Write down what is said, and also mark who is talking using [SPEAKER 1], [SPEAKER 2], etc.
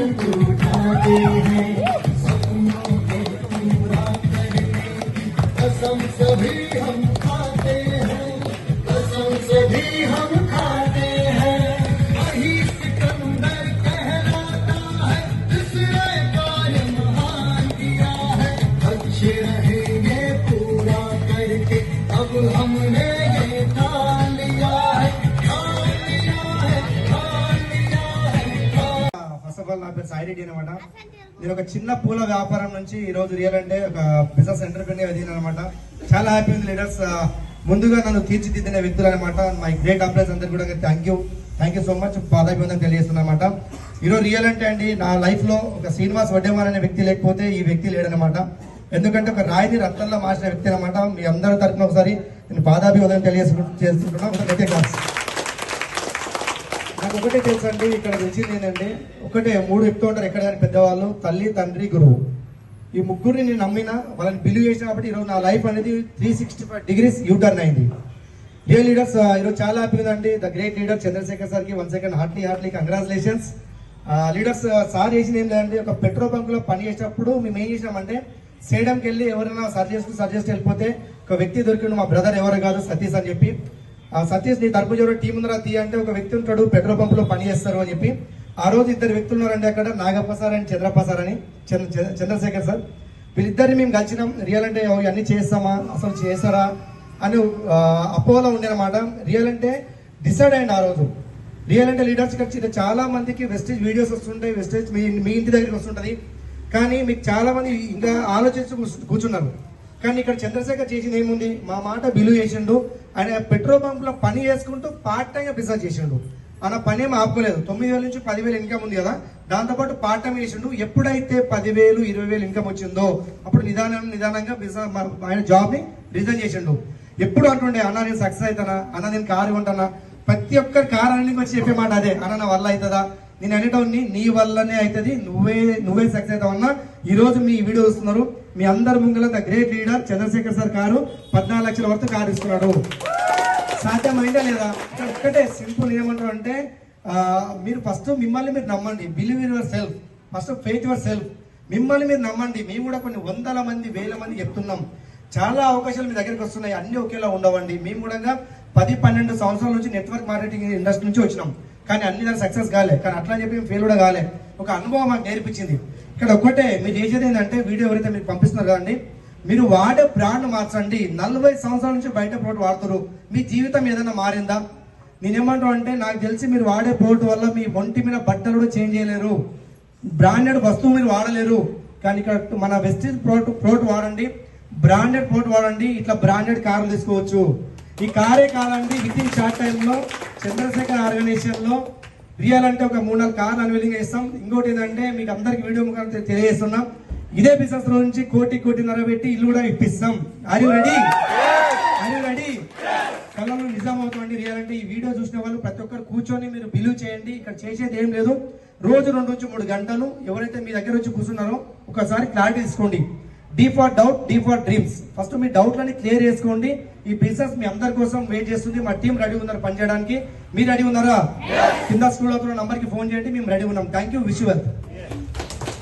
[SPEAKER 1] उठाते हैं सपनों के पूरा करने कसम सभी हम खाते हैं कसम सभी हम खाते हैं वही सिकंदर कहलाता है जिसने कार्य महान किया है अच्छे रहेंगे पूरा करके अब हमने ये ठान लिया है
[SPEAKER 2] ఫస్ట్ ఆఫ్ ఆల్ నా పేరు సాయి రెడ్డి అనమాట. నేను ఒక చిన్న పూల వ్యాపారం నుంచి ఈ రోజు రియల్ అంటే ఒక బిజినెస్ ఎంటర్ప్రెన్యూర్ అయ్యాను అనమాట. చాలా హ్యాపీ ఉంది లీడర్స్. ముందుగా నన్ను తీర్చిదిద్దిన వ్యక్తులు అనమాట. మై గ్రేట్ ఎంప్లాయీస్ అందరు కూడా థ్యాంక్ యూ సో మచ్ పాదాభివందనం తెలియజేస్తున్నా అనమాట. ఈరోజు రియల్ అంటే అండి నా లైఫ్ లో ఒక శ్రీనివాస్ వడ్డేమార్ అనే వ్యక్తి లేకపోతే ఈ వ్యక్తి లేడనమాట. ఎందుకంటే ఒక రాయిని రత్నంలో మార్చిన వ్యక్తి అనమాట. మీ అందరి తరఫున ఒకసారి నేను పాదాభివందనం తెలియజేసుకుంటున్నా. నాకు ఒకటే తెలుసు అండి, ఇక్కడ తెలిసింది ఏంటంటే ఒకటే 3 చెప్తూ ఉంటారు ఎక్కడ పెద్దవాళ్ళు, తల్లి తండ్రి గురువు. ఈ ముగ్గురిని నేను నమ్మిన వాళ్ళని బిలీవ్ చేసిన కాబట్టి ఈరోజు నా లైఫ్ అనేది 365 degrees యూటర్న్ అయింది. రియల్ లీడర్స్ ఈరోజు చాలా హ్యాపీ ఉందండి. ద గ్రేట్ లీడర్ చంద్రశేఖర్ సార్కి 1 second Hartley congratulations. Leaders sir చేసింది ఏం లేదండి, ఒక పెట్రోల్ బంక్ లో పని చేసేటప్పుడు మేము ఏం చేసినామంటే సేడంకి వెళ్ళి ఎవరైనా సర్చ్ చేసి వెళ్ళిపోతే ఒక వ్యక్తి దొరికిండు, మా బ్రదర్ ఎవరు కాదు సతీష్ అని చెప్పి. సతీష్ నీ తరపు ఎవరో టీం ఉందరా తీ అంటే ఒక వ్యక్తి ఉంటాడు పెట్రోల్ పంప్ లో పని చేస్తారు అని చెప్పి. ఆ రోజు 2 వ్యక్తులు ఉన్నారండి అక్కడ, Nagappa sir and Chandrappa sir అని, చంద్రశేఖర్ సార్. వీళ్ళిద్దరిని మేము కలిసినాం. రియల్ అంటే అన్ని చేస్తామా అసలు చేస్తారా అని అపోలో ఉండేనమాట. రియల్ అంటే డిసైడ్ అయ్యండి ఆ రోజు. రియల్ అంటే లీడర్స్ వచ్చి చాలా మందికి వెస్టేజ్ వీడియోస్ వస్తుంటాయి, వెస్టేజ్ మీ ఇంటి దగ్గరికి వస్తుంటది, కానీ మీకు చాలా మంది ఇంకా ఆలోచించి కూర్చున్నారు. కానీ ఇక్కడ చంద్రశేఖర్ చేసింది ఏముంది, మా మాట బిలు చేసిండు. ఆయన పెట్రోల్ పంప్ లో పని చేసుకుంటూ పార్ట్ టైం గా బిజినెస్ చేసిండు. ఆయన పని ఏమి ఆపుకోలేదు. 9,000 నుంచి 10,000 ఇన్కమ్ ఉంది కదా, దాంతోపాటు పార్ట్ టైం చేసిండు. ఎప్పుడైతే 10,000 20,000 ఇన్కమ్ వచ్చిందో అప్పుడు నిదానంగా బిజినెస్ ఆయన జాబ్ ని రిజైన్ చేసిండు. ఎప్పుడు అంటుండే అన్న నేను సక్సెస్ అవుతానా, అన్న నేను కారు కొంటానా, ప్రతి ఒక్కరి కారు అన్నింటికి వచ్చి చెప్పే మాట అదే, అన్న నా వల్ల అవుతుందా, నేను అనేటోని నీ వల్లనే అవుతుంది, నువ్వే సక్సెస్ అవుతావన్నా. ఈ రోజు మీ వీడియో చూస్తున్నారు, మీ అందరి ముంగల the great leader Chandrasekhar sir car 14 లక్షల వరకు కారు ఇస్తున్నాడు. సాధ్యమైందా లేదా? ఇక్కడ ఒక్కటే సింపుల్ ఏమంటారు అంటే మీరు ఫస్ట్ మిమ్మల్ని మీరు నమ్మండి. Believe in your self, first faith your self. మిమ్మల్ని మీరు నమ్మండి. మేము కూడా కొన్ని 100 మంది 1000 మంది చెప్తున్నాం. చాలా అవకాశాలు మీ దగ్గరికి వస్తున్నాయి, అన్ని ఒకేలా ఉండవండి. మేము కూడా 10-12 సంవత్సరాల నుంచి నెట్వర్క్ మార్కెటింగ్ ఇండస్ట్రీ నుంచి వచ్చినాం, కానీ అన్ని దాని సక్సెస్ కాలే. కానీ అట్లా అని చెప్పి ఫెయిల్ కూడా కాలే. ఒక అనుభవం మాకు నేర్పించింది. ఇక్కడ ఒక్కటే మీరు చేసేది ఏంటంటే వీడియో ఎవరైతే మీకు పంపిస్తున్నారు కదండి, మీరు వాడే బ్రాండ్ మార్చండి. 40 సంవత్సరాల నుంచి బయట ప్రోడక్ట్ వాడుతారు, మీ జీవితం ఏదైనా మారిందా? నేనేమంటాను అంటే నాకు తెలిసి మీరు వాడే ప్రోడక్ట్ వల్ల మీ ఒంటి మీద బట్టలు కూడా చేంజ్ చేయలేరు, బ్రాండెడ్ వస్తువు మీరు వాడలేరు. కానీ ఇక్కడ మన వెస్టేజ్ ప్రోడక్ట్ వాడండి, బ్రాండెడ్ ప్రోడక్ట్ వాడండి, ఇట్లా బ్రాండెడ్ కార్లు తీసుకోవచ్చు. ఈ కారే కాదండి, విత్ ఇన్ షార్ట్ టైంలో చంద్రశేఖర్ ఆర్గనైజేషన్ లో రియల్ అంటే ఒక 3-4 కార్లు అన్వీలింగ్ చేస్తాం. ఇంకోటి ఏంటంటే మీకు అందరికి వీడియో ముఖాన్ని తెలియజేస్తున్నాం, ఇదే బిజినెస్ లో నుంచి 1.5 పెట్టి ఇల్లు కూడా ఇప్పిస్తాం. Are you ready? కళ్ళలో నిజం అవుతుంది. రియల్ అంటే ఈ వీడియో చూసిన వాళ్ళు ప్రతి ఒక్కరు కూర్చొని మీరు బిలీవ్ చేయండి. ఇక్కడ చేసేది ఏం లేదు, రోజు 2 నుంచి 3 గంటలు ఎవరైతే మీ దగ్గర వచ్చి కూర్చున్నారో ఒకసారి క్లారిటీ తీసుకోండి. D for doubt, D for dreams. First మీ డౌట్లని క్లియర్ చేసుకోండి. ఈ బిజినెస్ మీ అందరి కోసం వెయిట్ చేస్తుంది. మా టీం రెడీ ఉన్నారు పని చేయడానికి. మీరు రెడీ ఉన్నారా? కింద స్కూల్ అవుతున్న నంబర్కి ఫోన్ చేయండి, మేము రెడీ ఉన్నాం. Thank you, wish you well.